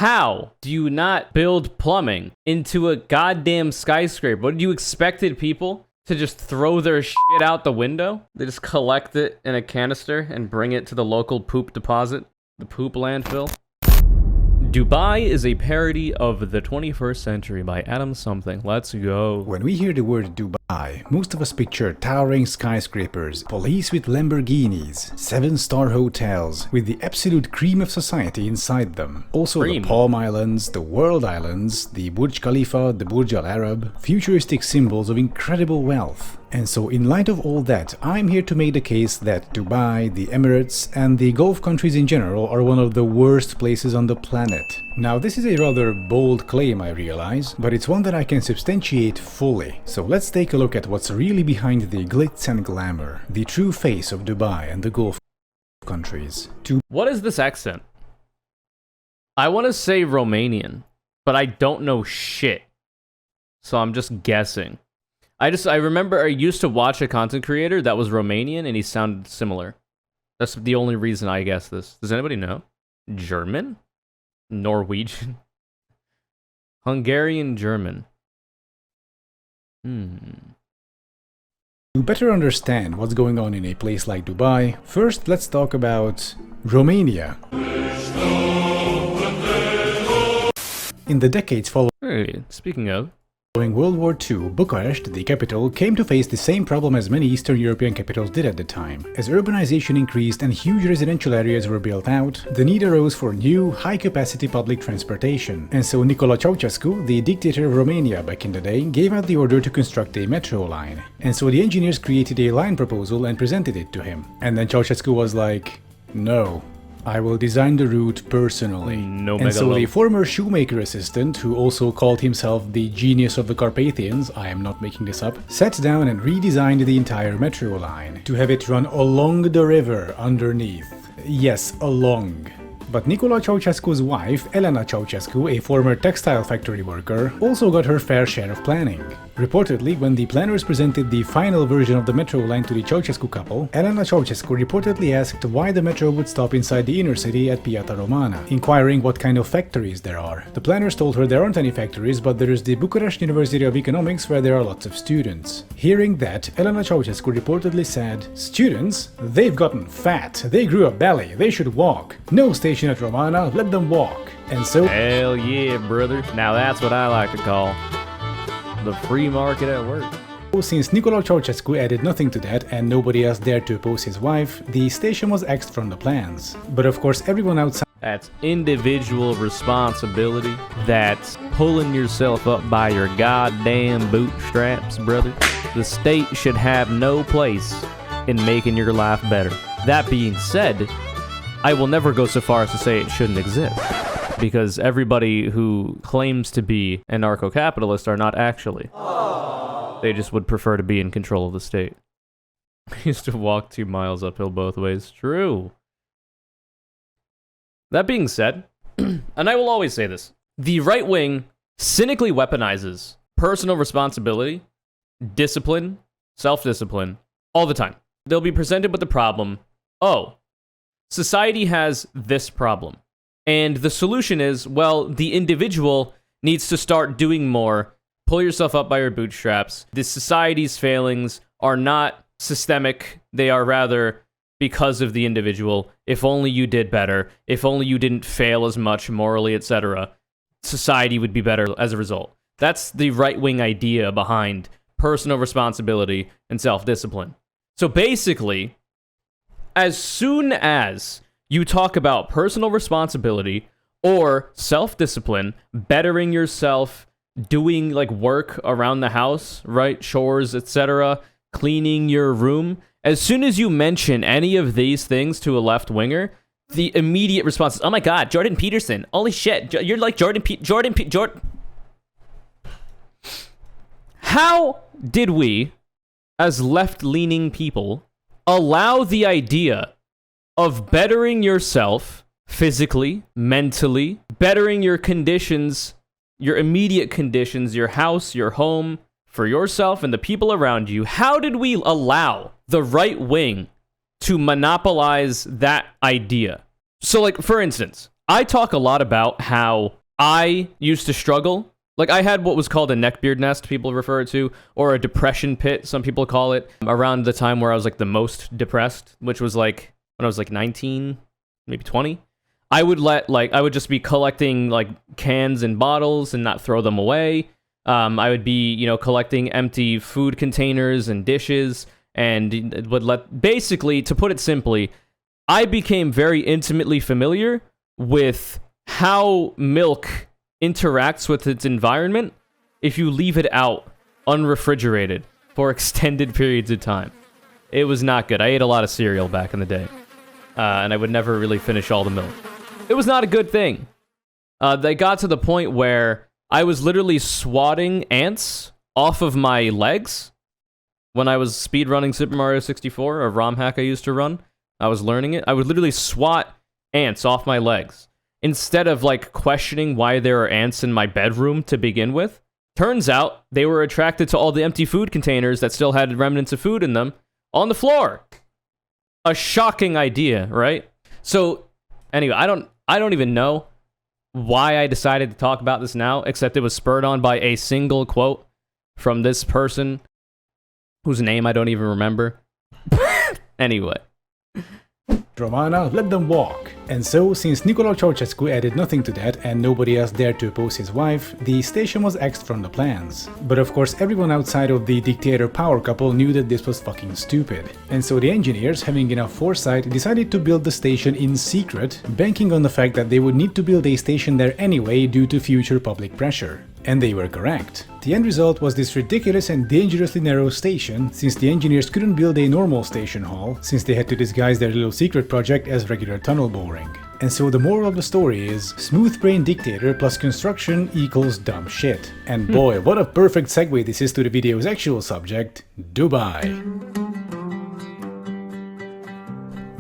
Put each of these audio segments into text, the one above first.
How do you not build plumbing into a goddamn skyscraper? What, you expected people to just throw their shit out the window? They just collect it in a canister and bring it to the local poop deposit, the poop landfill. Dubai is a parody of the 21st century by Adam Something. Let's go. When we hear the word Dubai, most of us picture towering skyscrapers, police with Lamborghinis, 7-star hotels with the absolute cream of society inside them. Also the Palm Islands, the World Islands, the Burj Khalifa, the Burj Al Arab, futuristic symbols of incredible wealth. And so in light of all that, I'm here to make the case that Dubai, the Emirates, and the Gulf countries in general are one of the worst places on the planet. Now this is a rather bold claim, I realize, but it's one that I can substantiate fully. So let's take a look at what's really behind the glitz and glamour, the true face of Dubai and the Gulf countries. What is this accent? I want to say Romanian, but I don't know shit. So I'm just guessing. I remember I used to watch a content creator that was Romanian and he sounded similar. That's the only reason I guess this. Does anybody know? German? Norwegian? Hungarian German. To better understand what's going on in a place like Dubai, first let's talk about Romania. In the decades following Speaking of, Following World War II, Bucharest, the capital, came to face the same problem as many Eastern European capitals did at the time. As urbanization increased and huge residential areas were built out, the need arose for new, high-capacity public transportation. And so Nicolae Ceausescu, the dictator of Romania back in the day, gave out the order to construct a metro line. And so the engineers created a line proposal and presented it to him. And then Ceausescu was like, no. I will design the route personally. And so the former shoemaker assistant, who also called himself the genius of the Carpathians, I am not making this up, sat down and redesigned the entire metro line to have it run along the river underneath. Yes, along. But Nicolae Ceausescu's wife, Elena Ceausescu, a former textile factory worker, also got her fair share of planning. Reportedly, when the planners presented the final version of the metro line to the Ceausescu couple, Elena Ceausescu reportedly asked why the metro would stop inside the inner city at Piața Romana, inquiring what kind of factories there are. The planners told her there aren't any factories, but there is the Bucharest University of Economics where there are lots of students. Hearing that, Elena Ceausescu reportedly said, "Students? They've gotten fat, they grew a belly, they should walk. No station at Romana, let them walk." And so... Hell yeah, brother. Now that's what I like to call the free market at work. Since Nicolae Ceausescu added nothing to that and nobody else dared to oppose his wife, the station was axed from the plans. But of course everyone outside... That's individual responsibility. That's pulling yourself up by your goddamn bootstraps, brother. The state should have no place in making your life better. That being said, I will never go so far as to say it shouldn't exist. Because everybody who claims to be anarcho-capitalist are not actually. They just would prefer to be in control of the state. I used to walk 2 miles uphill both ways. True. That being said, and I will always say this, the right wing cynically weaponizes personal responsibility, discipline, self-discipline, all the time. They'll be presented with the problem, oh, society has this problem. And the solution is, well, the individual needs to start doing more. Pull yourself up by your bootstraps. The society's failings are not systemic. They are rather because of the individual. If only you did better. If only you didn't fail as much morally, etc. Society would be better as a result. That's the right-wing idea behind personal responsibility and self-discipline. So basically, as soon as you talk about personal responsibility or self-discipline, bettering yourself, doing like work around the house, right? Chores, etc., cleaning your room. As soon as you mention any of these things to a left-winger, the immediate response is, oh my god, Jordan Peterson. Holy shit, you're like Jordan. How did we, as left-leaning people, allow the idea of bettering yourself physically, mentally, bettering your conditions, your immediate conditions, your house, your home, for yourself and the people around you? How did we allow the right wing to monopolize that idea? So, like, for instance, I talk a lot about how I used to struggle. Like, I had what was called a neckbeard nest, people refer it to, or a depression pit, some people call it, around the time where I was, like, the most depressed, which was, like, when I was, like, 19, maybe 20. I would just be collecting, like, cans and bottles and not throw them away. I would be, collecting empty food containers and dishes, and basically, to put it simply, I became very intimately familiar with how milk interacts with its environment if you leave it out unrefrigerated for extended periods of time. It was not good. I ate a lot of cereal back in the day, and I would never really finish all the milk. It was not a good thing. They got to the point where I was literally swatting ants off of my legs when I was speedrunning Super Mario 64, a ROM hack I used to run. I was learning it. I would literally swat ants off my legs instead of, like, questioning why there are ants in my bedroom to begin with. Turns out they were attracted to all the empty food containers that still had remnants of food in them on the floor. A shocking idea, right? So, anyway, I don't even know why I decided to talk about this now, except it was spurred on by a single quote from this person whose name I don't even remember. Anyway. Romana let them walk. And so, since Nicolae Ceausescu added nothing to that and nobody else dared to oppose his wife, the station was axed from the plans. But of course, everyone outside of the dictator power couple knew that this was fucking stupid. And so the engineers, having enough foresight, decided to build the station in secret, banking on the fact that they would need to build a station there anyway due to future public pressure. And they were correct. The end result was this ridiculous and dangerously narrow station, since the engineers couldn't build a normal station hall, since they had to disguise their little secret project as regular tunnel boring. And so the moral of the story is, smooth brain dictator plus construction equals dumb shit. And boy, what a perfect segue this is to the video's actual subject, Dubai.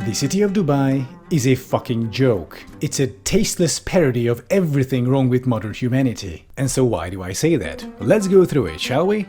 The city of Dubai is a fucking joke. It's a tasteless parody of everything wrong with modern humanity. And so why do I say that? Let's go through it, shall we?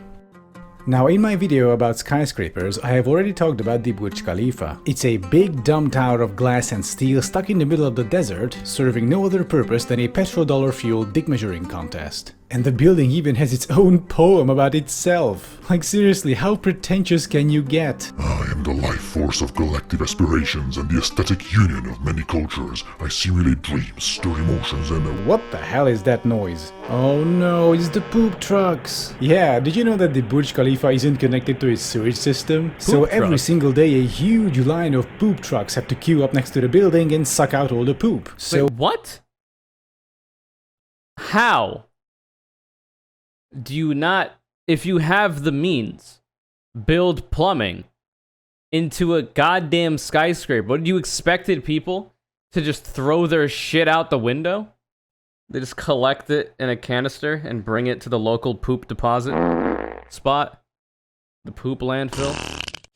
Now, in my video about skyscrapers, I have already talked about the Burj Khalifa. It's a big dumb tower of glass and steel stuck in the middle of the desert, serving no other purpose than a petrodollar-fueled dick measuring contest. And the building even has its own poem about itself. Like, seriously, how pretentious can you get? I am the life force of collective aspirations and the aesthetic union of many cultures. I simulate dreams, stir emotions, and What the hell is that noise? Oh no, it's the poop trucks. Yeah, did you know that the Burj Khalifa isn't connected to its sewage system? So every single day a huge line of poop trucks have to queue up next to the building and suck out all the poop. So wait, what? How do you not, if you have the means, build plumbing into a goddamn skyscraper? What, you expected people to just throw their shit out the window? They just collect it in a canister and bring it to the local poop deposit spot? The poop landfill?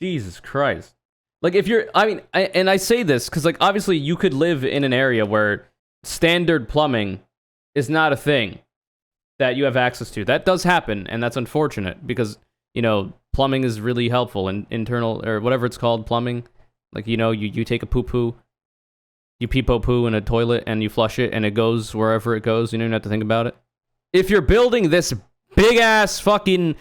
Jesus Christ. Like, if you're, I say this because, like, obviously you could live in an area where standard plumbing is not a thing that you have access to. That does happen, and that's unfortunate because, plumbing is really helpful, and internal, or whatever it's called, plumbing. Like, you take a poo-poo, you pee-po-poo in a toilet, and you flush it, and it goes wherever it goes. You don't even have to think about it. If you're building this big-ass fucking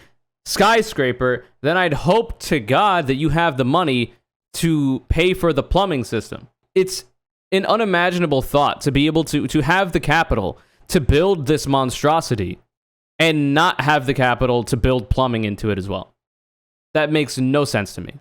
skyscraper, then I'd hope to God that you have the money to pay for the plumbing system. It's an unimaginable thought to be able to have the capital to build this monstrosity and not have the capital to build plumbing into it as well. That makes no sense to me.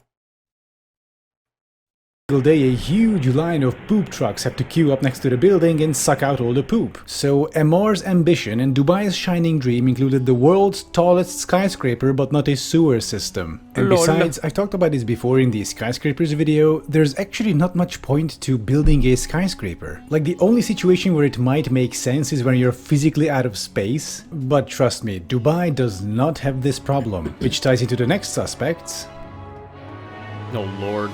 Day a huge line of poop trucks have to queue up next to the building and suck out all the poop. So Ammar's ambition and Dubai's shining dream included the world's tallest skyscraper but not a sewer system. And besides, I talked about this before in the skyscrapers video, there's actually not much point to building a skyscraper. Like, the only situation where it might make sense is when you're physically out of space. But trust me, Dubai does not have this problem, which ties into the next suspects. Oh lord.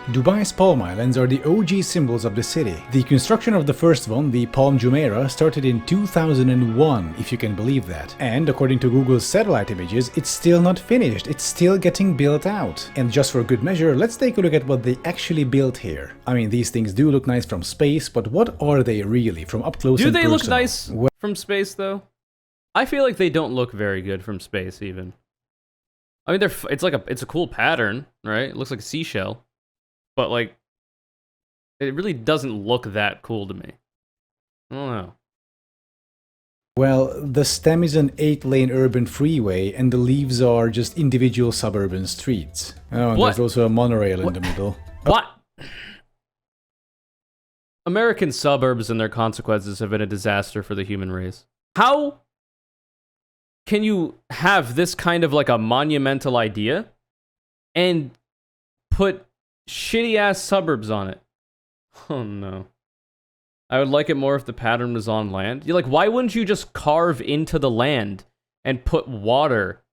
Dubai's Palm Islands are the OG symbols of the city. The construction of the first one, the Palm Jumeirah, started in 2001, if you can believe that. And according to Google's satellite images, it's still not finished, it's still getting built out. And just for good measure, let's take a look at what they actually built here. I mean, these things do look nice from space, but what are they really from up close and personal? Do they look nice from space, though? I feel like they don't look very good from space, even. I mean, it's a cool pattern, right? It looks like a seashell. But, like, it really doesn't look that cool to me. I don't know. Well, the stem is an 8-lane urban freeway, and the leaves are just individual suburban streets. Oh, and there's also a monorail in the middle. What? American suburbs and their consequences have been a disaster for the human race. How can you have this kind of, like, a monumental idea and put shitty-ass suburbs on it? Oh, no. I would like it more if the pattern was on land. You're like, why wouldn't you just carve into the land and put water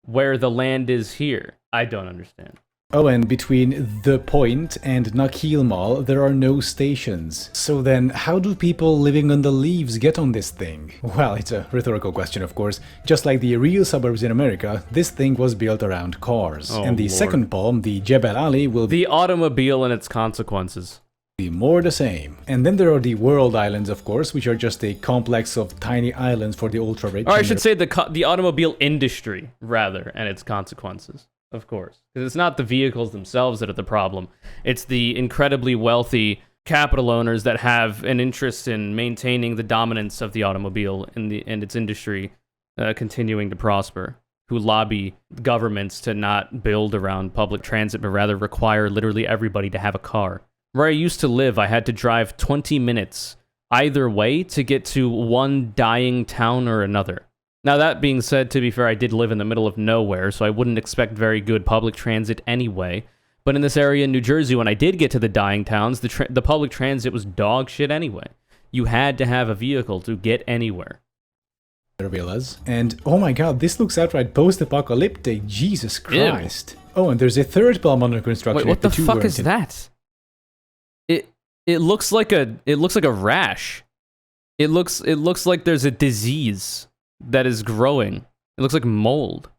where the land is here? I don't understand. Oh, and between The Point and Nakheel Mall, there are no stations. So then, how do people living on the leaves get on this thing? Well, it's a rhetorical question, of course. Just like the real suburbs in America, this thing was built around cars. Oh, and the second palm, the Jebel Ali, will be... The automobile and its consequences. Be more the same. And then there are the world islands, of course, which are just a complex of tiny islands for the ultra-rich. Or I should say the automobile industry, rather, and its consequences. Of course. Because it's not the vehicles themselves that are the problem. It's the incredibly wealthy capital owners that have an interest in maintaining the dominance of the automobile and its industry continuing to prosper, who lobby governments to not build around public transit, but rather require literally everybody to have a car. Where I used to live, I had to drive 20 minutes either way to get to one dying town or another. Now, that being said, to be fair, I did live in the middle of nowhere, so I wouldn't expect very good public transit anyway. But in this area in New Jersey, when I did get to the dying towns, the public transit was dog shit anyway. You had to have a vehicle to get anywhere. Villas. And, oh my god, this looks outright post-apocalyptic, Jesus Christ. Ew. Oh, and there's a third palm under construction. Wait, what the fuck is that? It looks like a rash. It looks like there's a disease that is growing. It looks like mold.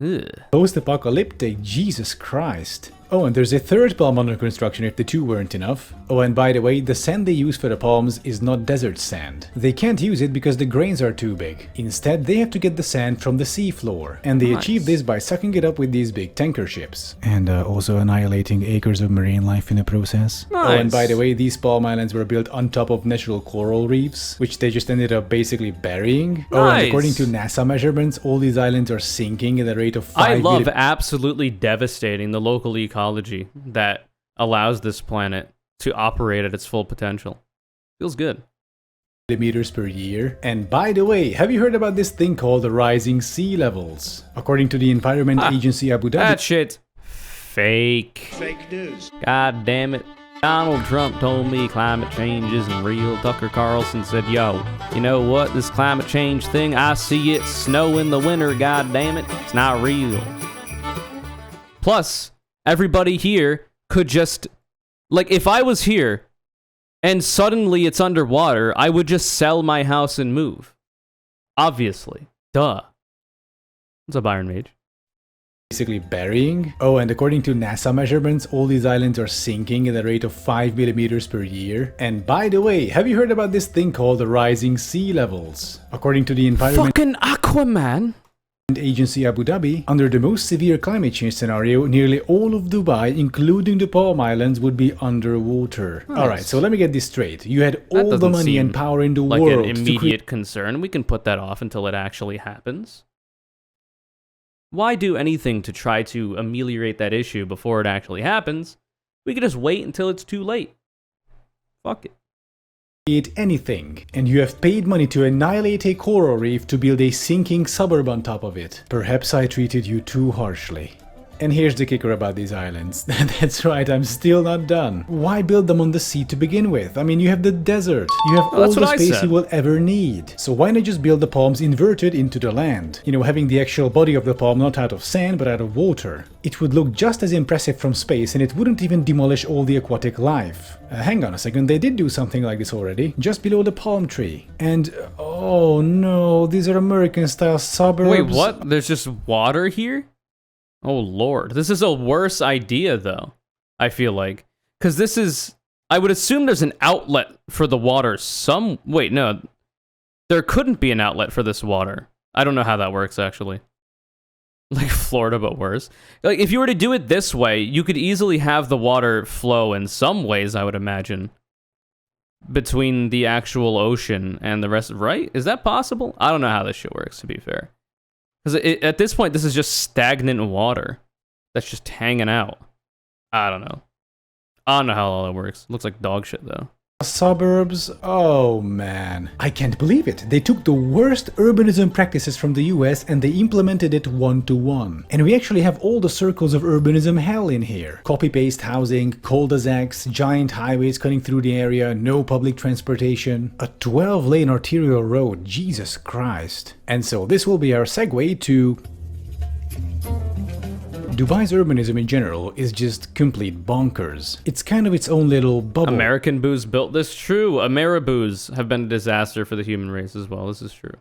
Ugh. Post-apocalyptic, Jesus Christ. Oh, and there's a third palm under construction if the two weren't enough. Oh, and by the way, the sand they use for the palms is not desert sand. They can't use it because the grains are too big. Instead, they have to get the sand from the seafloor. And they achieve this by sucking it up with these big tanker ships. And also annihilating acres of marine life in the process. Nice. Oh, and by the way, these palm islands were built on top of natural coral reefs, which they just ended up basically burying. Nice. Oh, and according to NASA measurements, all these islands are sinking at a rate of 5 I love absolutely devastating the local ecology that allows this planet to operate at its full potential. Feels good. Millimeters per year. And by the way, have you heard about this thing called rising sea levels? According to the Environment Agency Abu Dhabi... That shit's fake. Fake news. God damn it. Donald Trump told me climate change isn't real. Tucker Carlson said, yo, you know what? This climate change thing, I see it snow in the winter, god damn it. It's not real. Plus, everybody here could just... Like, if I was here and suddenly it's underwater, I would just sell my house and move. Obviously. Duh. What's up, Iron Mage? Basically burying. Oh, and according to NASA measurements, all these islands are sinking at a rate of 5 millimeters per year. And by the way, have you heard about this thing called rising sea levels? According to the Environment Fucking Aquaman! Agency Abu Dhabi, under the most severe climate change scenario, nearly all of Dubai, including the Palm Islands, would be underwater. Nice. Alright, so let me get this straight. You had all the money and power in the like world an immediate concern. We can put that off until it actually happens. Why do anything to try to ameliorate that issue before it actually happens? We could just wait until it's too late. Fuck it. Anything, and you have paid money to annihilate a coral reef to build a sinking suburb on top of it. Perhaps I treated you too harshly. And here's the kicker about these islands. That's right, I'm still not done. Why build them on the sea to begin with? I mean, you have the desert. You have all the space you will ever need. So why not just build the palms inverted into the land? You know, having the actual body of the palm not out of sand but out of water. It would look just as impressive from space, and it wouldn't even demolish all the aquatic life. Hang on a second, they did do something like this already, just below the palm tree. And oh no, these are American-style suburbs. Wait, what? There's just water here? Oh lord, this is a worse idea though, I feel like. Because this is... I would assume there's an outlet for the water Wait, no. There couldn't be an outlet for this water. I don't know how that works, actually. Like Florida, but worse. Like, if you were to do it this way, you could easily have the water flow in some ways, I would imagine, between the actual ocean and the rest, right? Is that possible? I don't know how this shit works, to be fair. Because at this point, this is just stagnant water that's just hanging out. I don't know. I don't know how all that works. Looks like dog shit, though. Suburbs? Oh man. I can't believe it. They took the worst urbanism practices from the US and they implemented it one-to-one. And we actually have all the circles of urbanism hell in here. Copy-paste housing, cul-de-sacs, giant highways cutting through the area, no public transportation, a 12-lane arterial road, Jesus Christ. And so this will be our segue to... Dubai's urbanism in general is just complete bonkers. It's kind of its own little bubble. American booze built this. True. Ameriboos have been a disaster for the human race as well. This is true.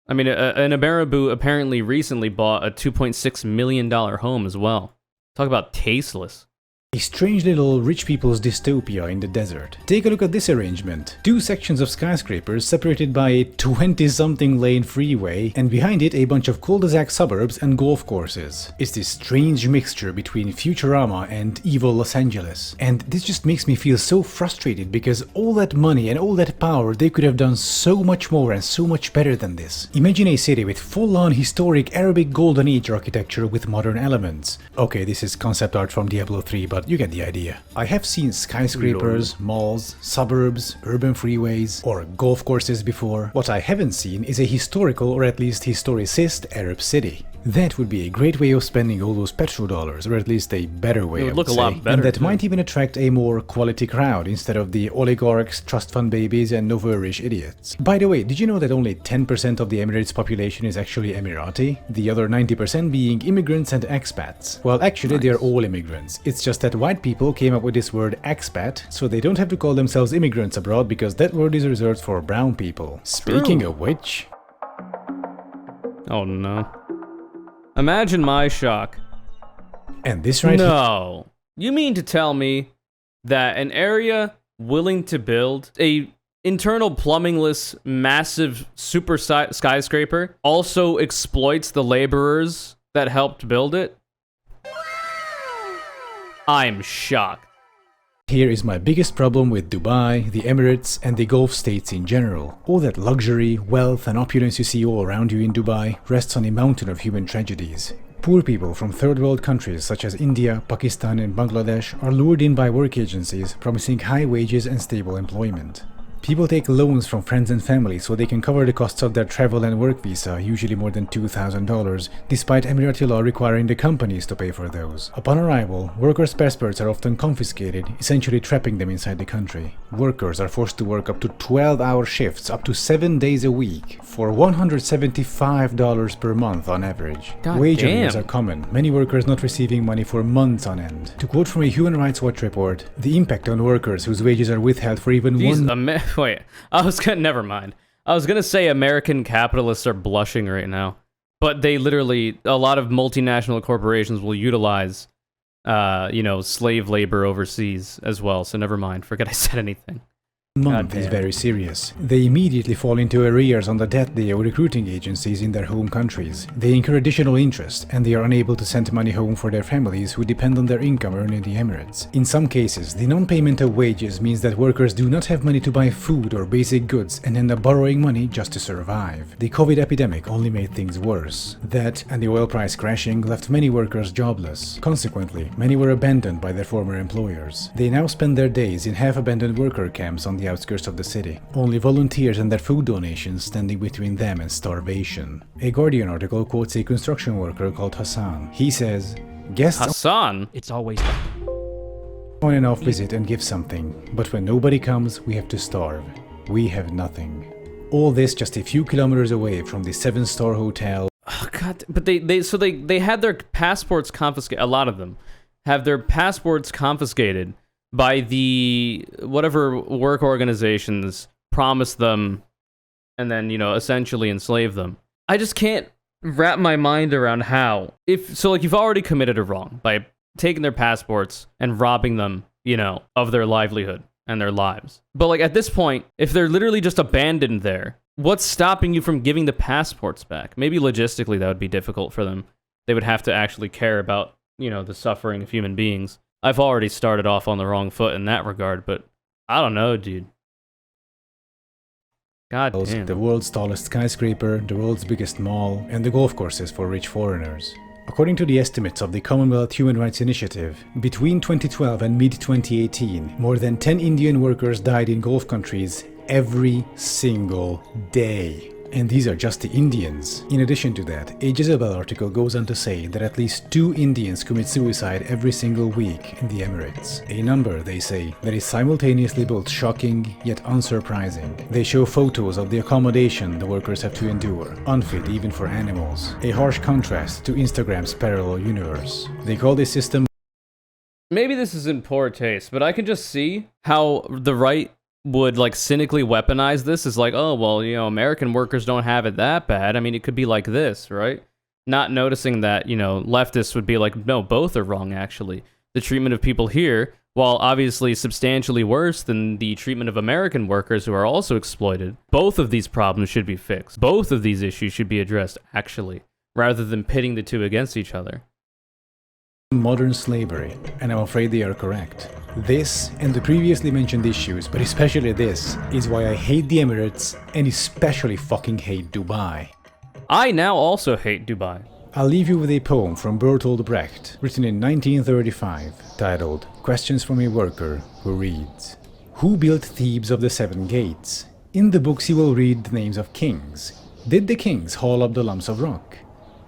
I mean, an Ameriboo apparently recently bought a $2.6 million home as well. Talk about tasteless. A strange little rich people's dystopia in the desert. Take a look at this arrangement. Two sections of skyscrapers separated by a 20-something lane freeway, and behind it a bunch of cul-de-sac suburbs and golf courses. It's this strange mixture between Futurama and evil Los Angeles. And this just makes me feel so frustrated because all that money and all that power, they could have done so much more and so much better than this. Imagine a city with full-on historic Arabic Golden Age architecture with modern elements. Okay, this is concept art from Diablo 3, but you get the idea. I have seen skyscrapers, malls, suburbs, urban freeways, or golf courses before. What I haven't seen is a historical or at least historicist Arab city. That would be a great way of spending all those petrodollars, or at least a better way, it would look a lot better, and that might even attract a more quality crowd instead of the oligarchs, trust fund babies, and nouveau-riche idiots. By the way, did you know that only 10% of the Emirates population is actually Emirati? The other 90% being immigrants and expats. Well, actually, they're all immigrants. It's just that white people came up with this word expat, so they don't have to call themselves immigrants abroad because that word is reserved for brown people. Speaking of which... Oh no. Imagine my shock. And this right No. You mean to tell me that an area willing to build a internal plumbingless massive super skyscraper also exploits the laborers that helped build it? I'm shocked. Here is my biggest problem with Dubai, the Emirates, and the Gulf states in general. All that luxury, wealth, and opulence you see all around you in Dubai rests on a mountain of human tragedies. Poor people from third world countries such as India, Pakistan, and Bangladesh are lured in by work agencies promising high wages and stable employment. People take loans from friends and family so they can cover the costs of their travel and work visa, usually more than $2,000, despite Emirati law requiring the companies to pay for those. Upon arrival, workers' passports are often confiscated, essentially trapping them inside the country. Workers are forced to work up to 12-hour shifts, up to 7 days a week, for $175 per month on average. Wage arrears are common, many workers not receiving money for months on end. To quote from a Human Rights Watch report, the impact on workers whose wages are withheld for even Wait, never mind. I was gonna say American capitalists are blushing right now, but they literally, a lot of multinational corporations will utilize, slave labor overseas as well, so never mind, forget I said anything. Month is very serious. They immediately fall into arrears on the debt they owe recruiting agencies in their home countries. They incur additional interest, and they are unable to send money home for their families who depend on their income earned in the Emirates. In some cases, the non-payment of wages means that workers do not have money to buy food or basic goods and end up borrowing money just to survive. The COVID epidemic only made things worse. That, and the oil price crashing, left many workers jobless. Consequently, many were abandoned by their former employers. They now spend their days in half-abandoned worker camps on the outskirts of the city. Only volunteers and their food donations standing between them and starvation. A Guardian article quotes a construction worker called Hassan. He says, Guests Hassan? It's always on and off visit and give something, but when nobody comes, we have to starve. We have nothing. All this just a few kilometers away from the 7-star hotel. Oh god, but they had their passports confiscated. A lot of them have their passports confiscated by the whatever work organizations promised them and then, you know, essentially enslave them. I just can't wrap my mind around how. Like, you've already committed a wrong by taking their passports and robbing them, you know, of their livelihood and their lives. But, like, at this point, if they're literally just abandoned there, what's stopping you from giving the passports back? Maybe logistically that would be difficult for them. They would have to actually care about, you know, the suffering of human beings. I've already started off on the wrong foot in that regard, but I don't know, dude. God damn. The world's tallest skyscraper, the world's biggest mall, and the golf courses for rich foreigners. According to the estimates of the Commonwealth Human Rights Initiative, between 2012 and mid-2018, more than 10 Indian workers died in Gulf countries every single day. And these are just the Indians. In addition to that, a Jezebel article goes on to say that at least 2 Indians commit suicide every single week in the Emirates. A number, they say, that is simultaneously both shocking yet unsurprising. They show photos of the accommodation the workers have to endure, unfit even for animals. A harsh contrast to Instagram's parallel universe. They call this system... Maybe this is in poor taste, but I can just see how the right would, like, cynically weaponize this as like, oh, well, you know, American workers don't have it that bad. I mean, it could be like this, right? Not noticing that, you know, leftists would be like, no, both are wrong, actually. The treatment of people here, while obviously substantially worse than the treatment of American workers who are also exploited, both of these problems should be fixed. Both of these issues should be addressed, actually, rather than pitting the two against each other. Modern slavery, and I'm afraid they are correct. This and the previously mentioned issues, but especially this, is why I hate the Emirates and especially fucking hate Dubai. I now also hate Dubai. I'll leave you with a poem from Bertolt Brecht, written in 1935, titled Questions from a Worker, who reads, Who built Thebes of the 7 gates? In the books you will read the names of kings. Did the kings haul up the lumps of rock?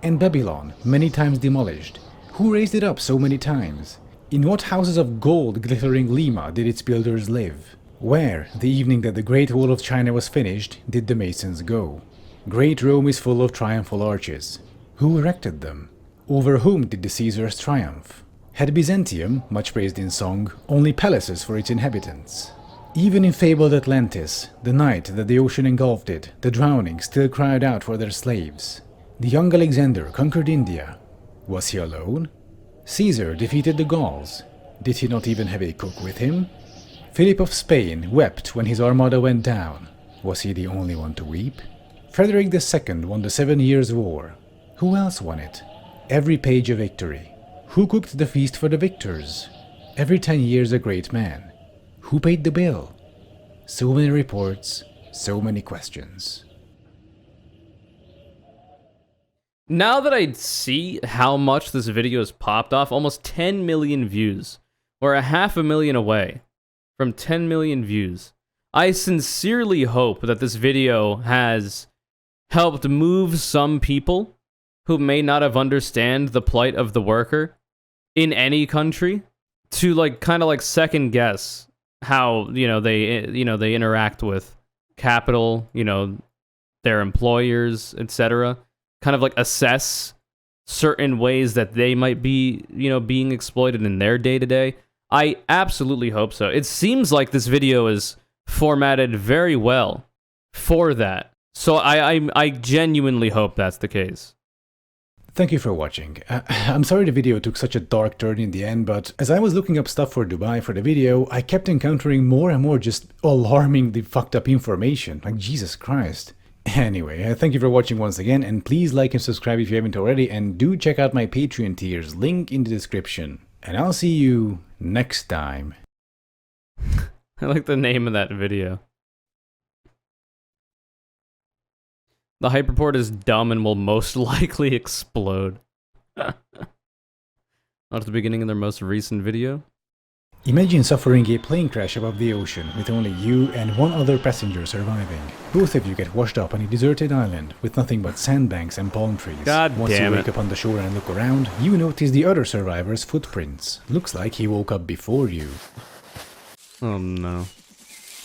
And Babylon, many times demolished, who raised it up so many times? In what houses of gold glittering Lima did its builders live? Where, the evening that the Great Wall of China was finished, did the masons go? Great Rome is full of triumphal arches. Who erected them? Over whom did the Caesars triumph? Had Byzantium, much praised in song, only palaces for its inhabitants? Even in fabled Atlantis, the night that the ocean engulfed it, the drowning still cried out for their slaves. The young Alexander conquered India. Was he alone? Caesar defeated the Gauls. Did he not even have a cook with him? Philip of Spain wept when his armada went down. Was he the only one to weep? Frederick II won the 7 Years' War. Who else won it? Every page a victory. Who cooked the feast for the victors? Every 10 years a great man. Who paid the bill? So many reports, so many questions. Now that I see how much this video has popped off, almost 10 million views. We're a 500,000 away from 10 million views. I sincerely hope that this video has helped move some people who may not have understand the plight of the worker in any country to, like, kind of like second guess how, they interact with capital, their employers, etc. Kind of like assess certain ways that they might be, being exploited in their day-to-day. I absolutely hope so. It seems like this video is formatted very well for that. So I genuinely hope that's the case. Thank you for watching. I'm sorry the video took such a dark turn in the end, but as I was looking up stuff for Dubai for the video, I kept encountering more and more just alarmingly fucked up information. Like, Jesus Christ. Anyway, thank you for watching once again, and please like and subscribe if you haven't already, and do check out my Patreon tiers, link in the description. And I'll see you next time. I like the name of that video. The hyperport is dumb and will most likely explode. Not at the beginning of their most recent video. Imagine suffering a plane crash above the ocean with only you and one other passenger surviving. Both of you get washed up on a deserted island with nothing but sandbanks and palm trees. God Once damn you it. wake up on the shore and look around, you notice the other survivor's footprints. Looks like he woke up before you. Oh no.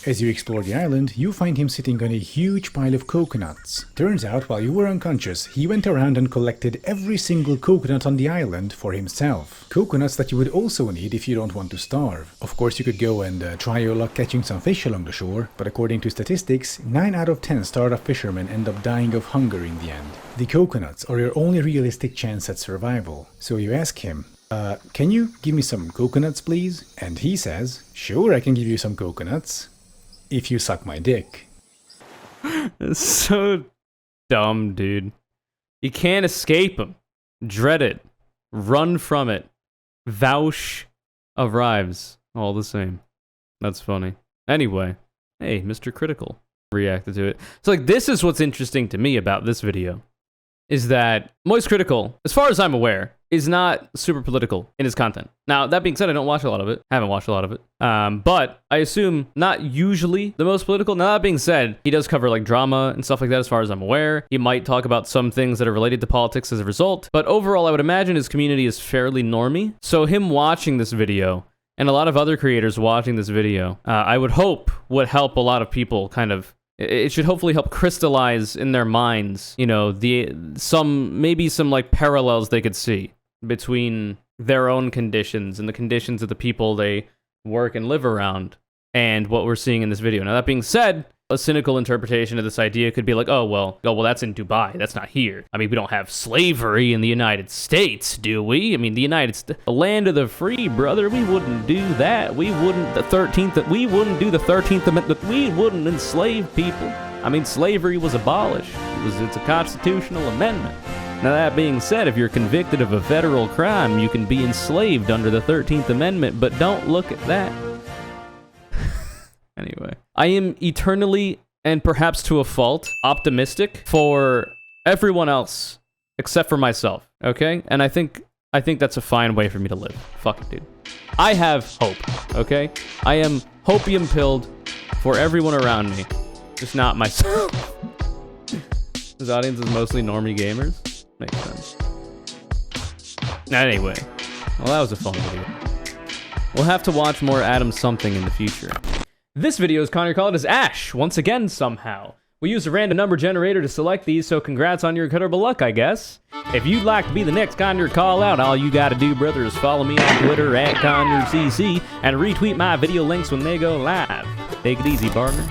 As you explore the island, you find him sitting on a huge pile of coconuts. Turns out, while you were unconscious, he went around and collected every single coconut on the island for himself. Coconuts that you would also need if you don't want to starve. Of course, you could go and try your luck catching some fish along the shore, but according to statistics, 9 out of 10 starved fishermen end up dying of hunger in the end. The coconuts are your only realistic chance at survival. So you ask him, can you give me some coconuts, please? And he says, sure, I can give you some coconuts. If you suck my dick. It's so dumb, dude. You can't escape him. Dread it. Run from it. Vouch arrives. All the same. That's funny. Anyway. Hey, Mr. Critical reacted to it. So, like, this is what's interesting to me about this video. Is that Moist Critical, as far as I'm aware, is not super political in his content. Now, that being said, I don't watch a lot of it. Haven't watched a lot of it. But I assume not usually the most political. Now, that being said, he does cover like drama and stuff like that as far as I'm aware. He might talk about some things that are related to politics as a result. But overall, I would imagine his community is fairly normie. So him watching this video, and a lot of other creators watching this video, I would hope would help a lot of people kind of. It should hopefully help crystallize in their minds, you know, maybe some like parallels they could see between their own conditions and the conditions of the people they work and live around and what we're seeing in this video. Now, that being said, a cynical interpretation of this idea could be like, oh, well, that's in Dubai. That's not here. I mean, we don't have slavery in the United States, do we? I mean, the land of the free, brother. We wouldn't do that. We wouldn't do the 13th Amendment. We wouldn't enslave people. I mean, slavery was abolished. It's a constitutional amendment. Now, that being said, if you're convicted of a federal crime, you can be enslaved under the 13th Amendment, but don't look at that. Anyway, I am eternally, and perhaps to a fault, optimistic for everyone else except for myself, okay? And I think that's a fine way for me to live. Fuck it, dude. I have hope, okay? I am hopium-pilled for everyone around me, just not myself. His audience is mostly normie gamers. Makes sense. Anyway, well, that was a fun video. We'll have to watch more Adam Something in the future. This video's conure called as Ash, once again somehow. We used a random number generator to select these, so congrats on your incredible luck, I guess. If you'd like to be the next conure call out, all you gotta do, brother, is follow me on Twitter @ConureCC and retweet my video links when they go live. Take it easy, partner.